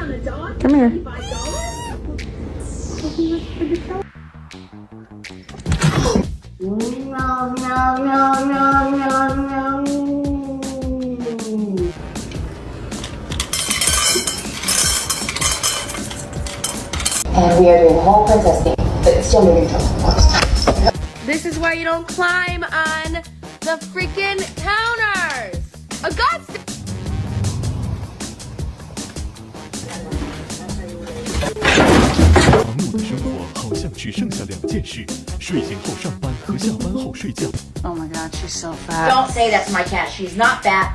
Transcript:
Come here. And we are doing the whole princess thing, but still moving from. This is why you don't climb on the freaking counters. Augusta! 忙碌的生活好像只剩下2件事：睡醒后上班和下班后睡觉。 Oh my god, she's so fat. Don't say that's my cat. She's not fat.